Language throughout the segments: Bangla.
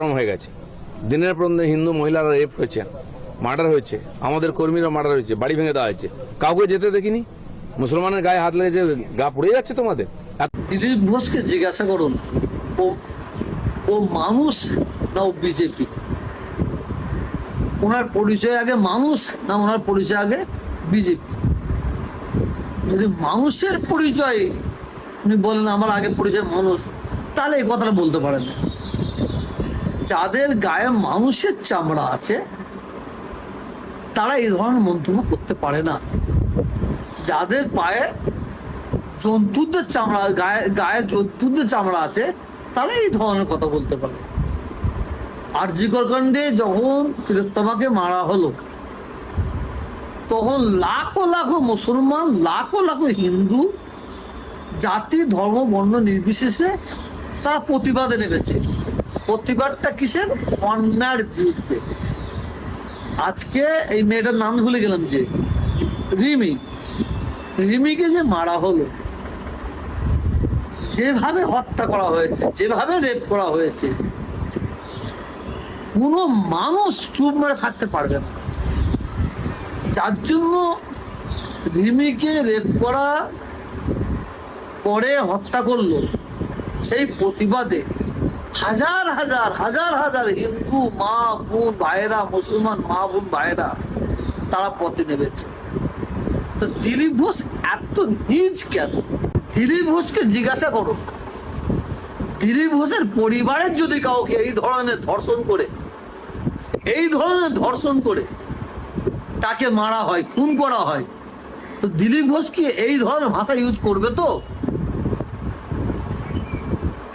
হয়ে গেছে। দিনের পর দিন হিন্দু মহিলারা রেপ হয়েছে, মার্ডার হয়েছে, আমাদের কর্মীরা মার্ডার হয়েছে, বাড়ি ভেঙে দেওয়া হয়েছে, কাউকে যেতে দেখিনি। মুসলমানের গায়ে হাত লেগেছে, গা পুড়ে যাচ্ছে তোমাদের। দিলীপ ঘোষকে জিজ্ঞাসা করুন ও ও মানুষ না ও বিজেপি? ওনার পরিচয় আগে মানুষ না ওনার পরিচয় আগে বিজেপি? যদি মানুষের পরিচয় উনি বলেন আমার আগে পরিচয় মানুষ, তাহলে এই কথাটা বলতে পারেন না। যাদের গায়ে মানুষের চামড়া আছে তারা এই ধরনের মন্তব্য করতে পারে না। যাদের পায়ে জন্তুদের চামড়া, গায়ে জন্তুদের চামড়া আছে, তারা এই ধরনের কথা বলতে পারে। আরজিকর কাণ্ডে যখন তিলোত্তমাকে মারা হলো, তখন লাখো লাখো মুসলমান, লাখো লাখো হিন্দু, জাতি ধর্ম বর্ণ নির্বিশেষে তারা প্রতিবাদে নেমেছে। প্রতিবাদটা কিসের? অন্যায়ের বিরুদ্ধে। আজকে এই মেয়েটার নাম ভুলে গেলাম, যে রিমিকে যে মারা হলো, যেভাবে হত্যা করা হয়েছে, যেভাবে রেপ করা হয়েছে, কোনো মানুষ চুপ মেরে থাকতে পারবে না। যার জন্য রিমিকে রেপ করা পরে হত্যা করলো, সেই প্রতিবাদে হাজার হাজার হাজার হাজার হিন্দু মা বোন ভাইয়েরা, মুসলমান মা বোন ভাইয়েরা তারা পথে নেমেছে। তো দিলীপ ঘোষ এত নীচ কেন? দিলীপ ঘোষকে জিজ্ঞাসা করো। দিলীপ ঘোষের পরিবারের যদি কাউকে এই ধরনের ধর্ষণ করে তাকে মারা হয়, খুন করা হয়, তো দিলীপ ঘোষ কি এই ধরনের ভাষা ইউজ করবে? তো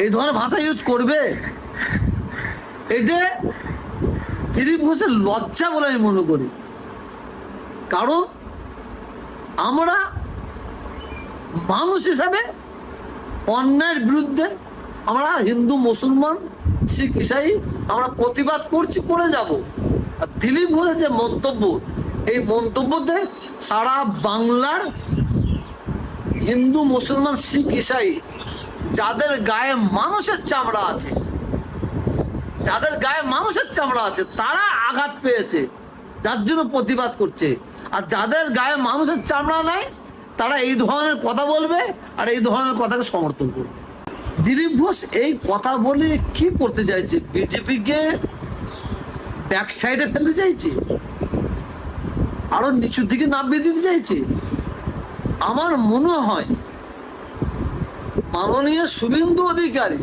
এই ধরনের ভাষা ইউজ করবে? এটা দিলীপ ঘোষের লজ্জা বলে আমি মনে করি। কারণ আমরা মানুষ হিসাবে অন্যায়ের বিরুদ্ধে আমরা হিন্দু মুসলমান শিখ ইসাই আমরা প্রতিবাদ করছি, করে যাব। আর দিলীপ ঘোষের যে মন্তব্য, এই মন্তব্যতে সারা বাংলার হিন্দু মুসলমান শিখ ইসাই যাদের গায়ে মানুষের চামড়া আছে, তারা আঘাত পেয়েছে, যার জন্য প্রতিবাদ করছে। আর যাদের গায়ে মানুষের চামড়া নাই, তারা এই ধরনের কথা বলবে আর এই ধরনের কথাকে সমর্থন করবে। দিলীপ ঘোষ এই কথা বলে কি করতে চাইছে? বিজেপিকে ব্যাক সাইডে ফেলতে চাইছে, আরো নিচুর দিকে নামিয়ে দিতে চাইছে। আমার মনে হয় মাননীয় শুভেন্দু অধিকারী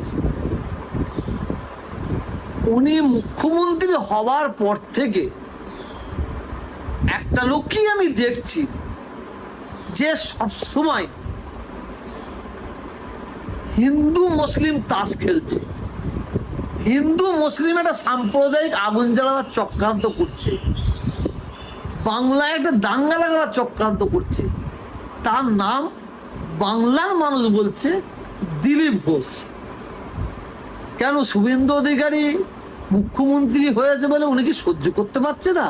উনি মুখ্যমন্ত্রী হওয়ার পর থেকে একটা লোককেই আমি দেখছি যে সবসময় হিন্দু মুসলিম তাস খেলছে, হিন্দু মুসলিম একটা সাম্প্রদায়িক আগুন জ্বালাবার চক্রান্ত করছে, বাংলায় একটা দাঙ্গা লাগাবার চক্রান্ত করছে। তার নাম বাংলার মানুষ বলছে দিলীপ ঘোষ। কেন? শুভেন্দু অধিকারী মুখ্যমন্ত্রী হয়েছে বলে উনি কি সহ্য করতে পারছে না?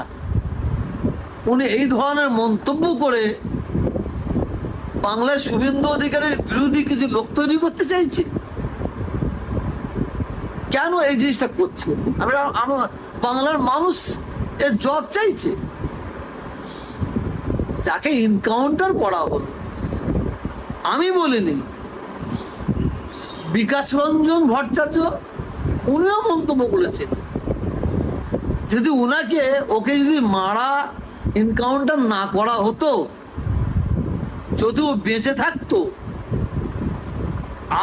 উনি এই ধরনের মন্তব্য করে বাংলায় শুভেন্দু অধিকারীর বিরোধী কিছু লোক তৈরি করতে চাইছে। কেন এই জিনিসটা করছে? আমরা বাংলার মানুষ এর জব চাইছে। যাকে এনকাউন্টার করা হলো, আমি বলিনি, বিকাশ রঞ্জন ভট্টাচার্য উনিও মন্তব্য করেছেন, যদি ওকে যদি মারা এনকাউন্টার না করা হতো, যদি ও বেঁচে থাকতো,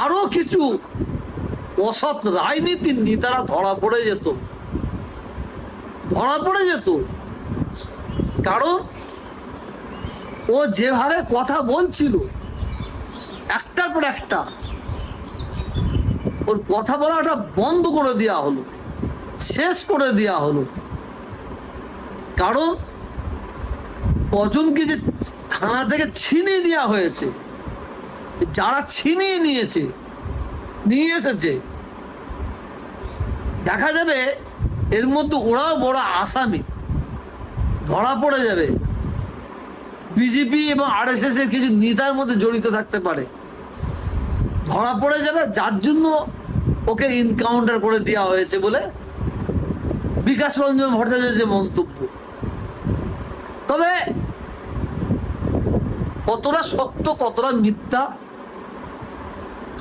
আরো কিছু অসৎ রাজনীতির নেতারা ধরা পড়ে যেত। কারণ ও যেভাবে কথা বলছিল, একটার পর একটা ওর কথা বলাটা বন্ধ করে দেওয়া হলো, শেষ করে দেওয়া হলো। কারণ কজনকে যে থানা থেকে ছিনিয়ে নেওয়া হয়েছে, যারা ছিনিয়ে নিয়ে এসেছে, দেখা যাবে এর মধ্যে ওরাও বড় আসামি, ধরা পড়ে যাবে। বিজেপি এবং আরএসএস এর কিছু নেতার মধ্যে জড়িত থাকতে পারে, ধরা পড়ে যাবে, যার জন্য ওকে এনকাউন্টার করে দেওয়া হয়েছে বলে বিকাশ রঞ্জন ভট্টাচার্যের যে মন্তব্য, তবে কতটা সত্য কতটা মিথ্যা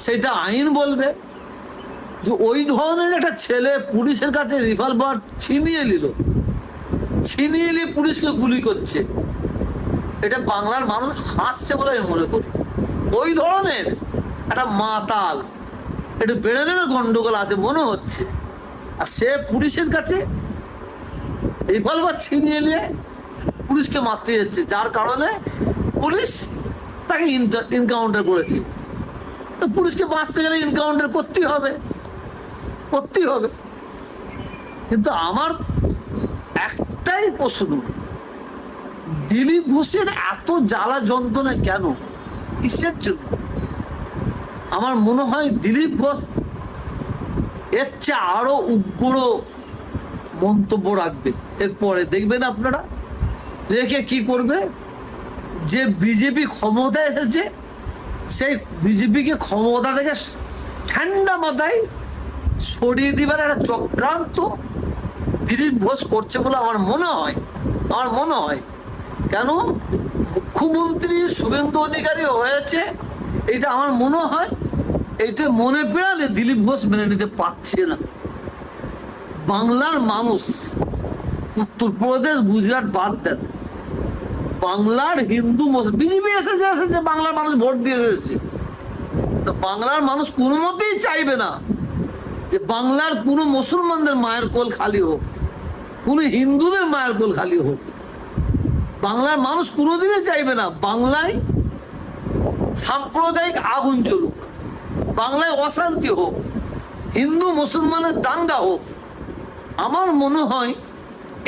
সেটা আইন বলবে। যে ওই ধরনের একটা ছেলে পুলিশের কাছে রিভলভার ছিনিয়ে নিল, ছিনিয়ে নিয়ে পুলিশকে গুলি করছে, এটা বাংলার মানুষ হাসছে বলে আমি মনে করি। ওই ধরনের একটা মাতাল, একটু বেড়ে বেড়ে গন্ডগোল আছে মনে হচ্ছে, আর সে পুলিশের কাছে রিভলভার ছিনিয়ে নিয়ে পুলিশকে মারতে যাচ্ছে, যার কারণে পুলিশ তাকে এনকাউন্টার করেছে। তো পুলিশকে বাঁচতে গেলে এনকাউন্টার করতেই হবে, করতেই হবে। কিন্তু আমার একটাই প্রশ্ন, দিলীপ ঘোষের এত জ্বালা যন্ত্রণা কেন, কিসের জন্য? আমার মনে হয় দিলীপ ঘোষ এর চেয়ে আরো উগ্র মন্তব্য রাখবে এরপরে, দেখবেন আপনারা। রেখে কি করবে, যে বিজেপি ক্ষমতায় এসেছে সেই বিজেপিকে ক্ষমতা থেকে ঠান্ডা মাথায় সরিয়ে দিবার একটা চক্রান্ত দিলীপ ঘোষ করছে বলে আমার মনে হয়। আমার মনে হয় কেন মুখ্যমন্ত্রী শুভেন্দু অধিকারী হয়েছে, এটা আমার মনে হয় এটা মনে পেড়ালে দিলীপ ঘোষ মেনে নিতে পারছে না। বাংলার মানুষ, উত্তরপ্রদেশ গুজরাট বাদ দেন, বাংলার হিন্দু বিজেপি এসেছে বাংলার মানুষ ভোট দিয়ে এসেছে, তো বাংলার মানুষ কোনো মতেই চাইবে না যে বাংলার কোনো মুসলমানদের মায়ের কোল খালি হোক, কোনো হিন্দুদের মায়ের কোল খালি হোক। বাংলার মানুষ কোনোদিনই চাইবে না বাংলায় সাম্প্রদায়িক আগুন জ্বলুক, বাংলায় অশান্তি হোক, হিন্দু মুসলমানের দাঙ্গা হোক। আমার মনে হয়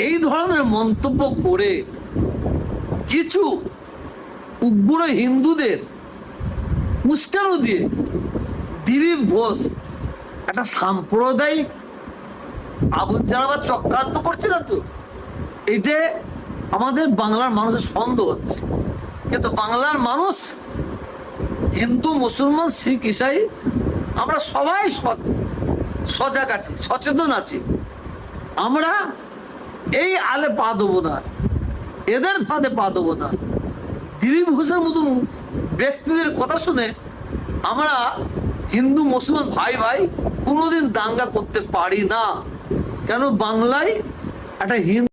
এই ধরনের মন্তব্য করে কিছু উগ্র হিন্দুদের উস্কানো দিয়ে দিলীপ ঘোষ একটা সাম্প্রদায়িক আগুন জ্বালাবার চক্রান্ত করছে না তো, এটা আমাদের বাংলার মানুষের সন্দেহ হচ্ছে। কিন্তু বাংলার মানুষ, হিন্দু মুসলমান শিখ ইসাই, আমরা সবাই সজাগ আছি, সচেতন আছি। আমরা এই আলে পা দেবো না, এদের ফাঁদে পা দেবো না। দিলীপ ঘোষের মতন ব্যক্তিদের কথা শুনে আমরা হিন্দু মুসলমান ভাই ভাই কোনোদিন দাঙ্গা করতে পারি না। কেন বাংলায় একটা হিন্দু